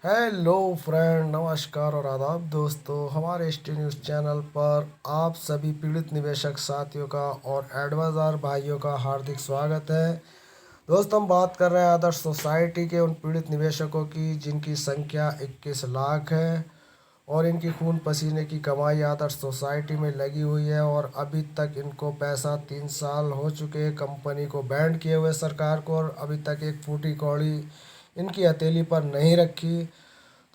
Hello friend, नमस्कार और आदाब दोस्तों। हमारे एसटी न्यूज़ चैनल पर आप सभी पीड़ित निवेशक साथियों का और एडवाइज़र भाइयों का हार्दिक स्वागत है। दोस्तों, हम बात कर रहे हैं आदर्श सोसाइटी के उन पीड़ित निवेशकों की जिनकी संख्या 21 लाख है और इनकी खून पसीने की कमाई आदर्श सोसाइटी में लगी हुई है और अभी तक इनको पैसा 3 साल हो चुके हैं कंपनी को बैंड किए हुए सरकार को, और अभी तक एक फूटी कौड़ी इनकी हथेली पर नहीं रखी।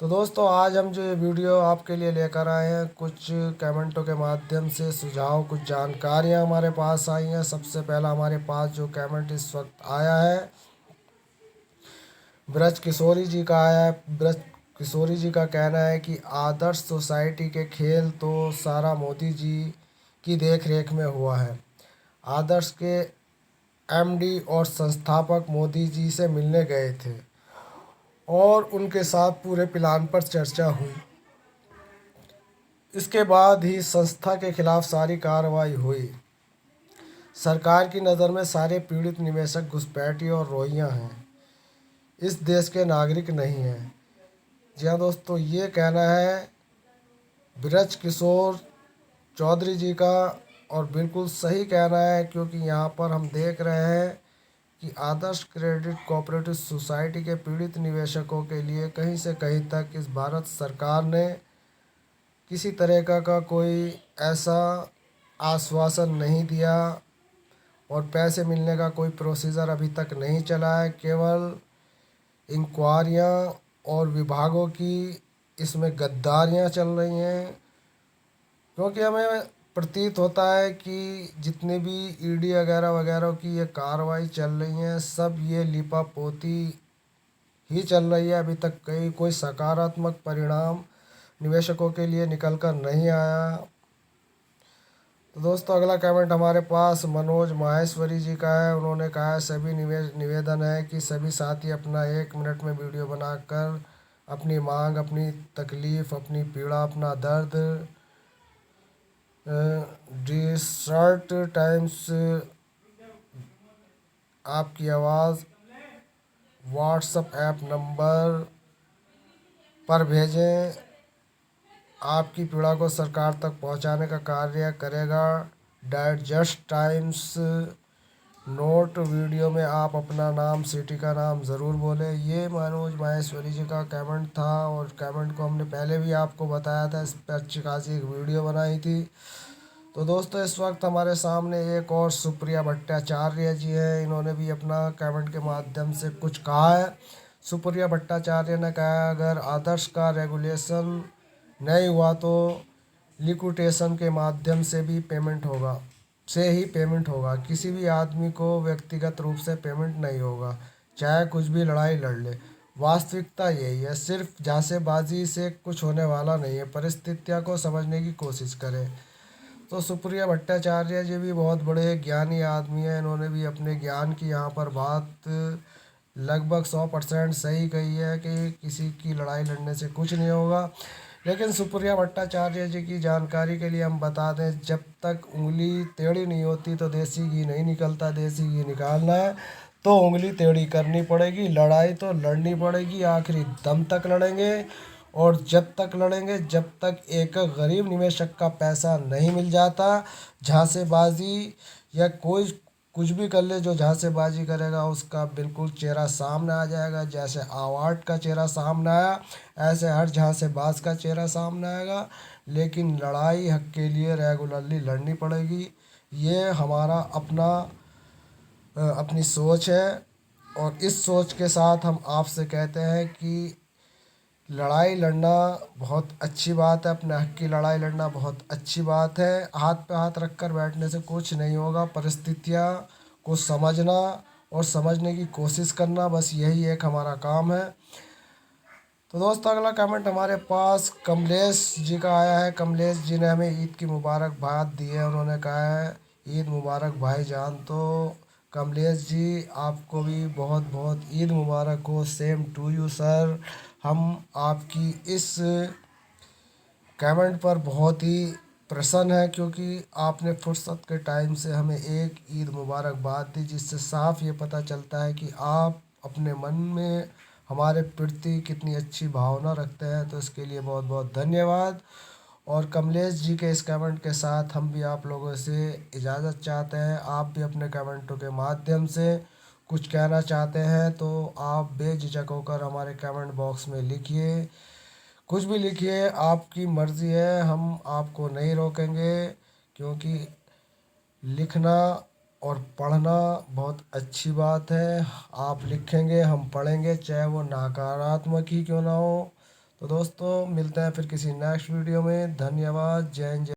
तो दोस्तों, आज हम जो ये वीडियो आपके लिए लेकर आए हैं, कुछ कमेंटों के माध्यम से सुझाव, कुछ जानकारियां हमारे पास आई हैं। सबसे पहला हमारे पास जो कमेंट इस वक्त आया है, ब्रज किशोरी जी का आया है। ब्रज किशोरी जी का कहना है कि आदर्श सोसाइटी के खेल तो सारा मोदी जी की देख रेख में हुआ है। आदर्श के एमडी और संस्थापक मोदी जी से मिलने गए थे और उनके साथ पूरे प्लान पर चर्चा हुई। इसके बाद ही संस्था के खिलाफ सारी कार्रवाई हुई। सरकार की नज़र में सारे पीड़ित निवेशक घुसपैठी और रोहिंग्या हैं, इस देश के नागरिक नहीं हैं। जी हाँ दोस्तों, ये कहना है ब्रज किशोर चौधरी जी का, और बिल्कुल सही कहना है, क्योंकि यहाँ पर हम देख रहे हैं कि आदर्श क्रेडिट कोऑपरेटिव सोसाइटी के पीड़ित निवेशकों के लिए कहीं से कहीं तक इस भारत सरकार ने किसी तरह का कोई ऐसा आश्वासन नहीं दिया और पैसे मिलने का कोई प्रोसीजर अभी तक नहीं चला है। केवल इंक्वायरियाँ और विभागों की इसमें गद्दारियाँ चल रही हैं, क्योंकि हमें प्रतीत होता है कि जितने भी ईडी वगैरह वगैरह की ये कार्रवाई चल रही हैं, सब ये लिपापोती ही चल रही है। अभी तक कोई सकारात्मक परिणाम निवेशकों के लिए निकल कर नहीं आया। तो दोस्तों, अगला कमेंट हमारे पास मनोज माहेश्वरी जी का है। उन्होंने कहा है, सभी निवेदन है कि सभी साथी अपना 1 मिनट में वीडियो बनाकर अपनी मांग, अपनी तकलीफ़, अपनी पीड़ा, अपना दर्द डिसर्ट टाइम्स आपकी आवाज़ व्हाट्सएप ऐप नंबर पर भेजें। आपकी पीड़ा को सरकार तक पहुंचाने का कार्य करेगा। डाइजेस्ट टाइम्स नोट वीडियो में आप अपना नाम, सिटी का नाम ज़रूर बोलें। ये मनोज माहेश्वरी जी का कमेंट था और कमेंट को हमने पहले भी आपको बताया था, इस पर अच्छी खासी एक वीडियो बनाई थी। तो दोस्तों, इस वक्त हमारे सामने एक और सुप्रिया भट्टाचार्य जी हैं। इन्होंने भी अपना कमेंट के माध्यम से कुछ कहा है। सुप्रिया भट्टाचार्य ने कहा, अगर आदर्श का रेगुलेशन नहीं हुआ तो लिक्विडेशन के माध्यम से ही पेमेंट होगा। किसी भी आदमी को व्यक्तिगत रूप से पेमेंट नहीं होगा, चाहे कुछ भी लड़ाई लड़ ले। वास्तविकता यही है। सिर्फ जासेबाजी से कुछ होने वाला नहीं है। परिस्थितियों को समझने की कोशिश करें। तो सुप्रिया भट्टाचार्य जी भी बहुत बड़े ज्ञानी आदमी हैं। इन्होंने भी अपने ज्ञान की यहाँ पर बात लगभग 100% सही कही है कि किसी की लड़ाई लड़ने से कुछ नहीं होगा। लेकिन सुप्रिया भट्टाचार्य जी की जानकारी के लिए हम बता दें, जब तक उंगली टेढ़ी नहीं होती तो देसी घी नहीं निकलता। देसी घी निकालना है तो उंगली टेढ़ी करनी पड़ेगी, लड़ाई तो लड़नी पड़ेगी, आखिरी दम तक लड़ेंगे। और जब तक लड़ेंगे, जब तक एक गरीब निवेशक का पैसा नहीं मिल जाता, झांसेबाजी या कोई कुछ भी कर ले, जो झांसेबाजी करेगा उसका बिल्कुल चेहरा सामने आ जाएगा। जैसे आवाट का चेहरा सामने आया, ऐसे हर झांसेबाज का चेहरा सामने आएगा। लेकिन लड़ाई हक के लिए रेगुलरली लड़नी पड़ेगी। ये हमारा अपनी सोच है, और इस सोच के साथ हम आपसे कहते हैं कि लड़ाई लड़ना बहुत अच्छी बात है। अपने हक की लड़ाई लड़ना बहुत अच्छी बात है। हाथ पे हाथ रख कर बैठने से कुछ नहीं होगा। परिस्थितियाँ को समझना और समझने की कोशिश करना, बस यही एक हमारा काम है। तो दोस्तों, अगला कमेंट हमारे पास कमलेश जी का आया है। कमलेश जी ने हमें ईद की मुबारकबाद दी है। उन्होंने कहा है, ईद मुबारक भाईजान। तो कमलेश जी, आपको भी बहुत बहुत ईद मुबारक हो। Same to you sir. हम आपकी इस कमेंट पर बहुत ही प्रसन्न है, क्योंकि आपने फुर्सत के टाइम से हमें एक ईद मुबारकबाद दी, जिससे साफ ये पता चलता है कि आप अपने मन में हमारे प्रति कितनी अच्छी भावना रखते हैं। तो इसके लिए बहुत बहुत धन्यवाद। और कमलेश जी के इस कमेंट के साथ हम भी आप लोगों से इजाज़त चाहते हैं। आप भी अपने कमेंटों के माध्यम से कुछ कहना चाहते हैं तो आप बेझिझक होकर हमारे कमेंट बॉक्स में लिखिए। कुछ भी लिखिए, आपकी मर्ज़ी है, हम आपको नहीं रोकेंगे। क्योंकि लिखना और पढ़ना बहुत अच्छी बात है। आप लिखेंगे, हम पढ़ेंगे, चाहे वो नकारात्मक ही क्यों ना हो। तो दोस्तों, मिलते हैं फिर किसी नेक्स्ट वीडियो में। धन्यवाद। जय हिंद।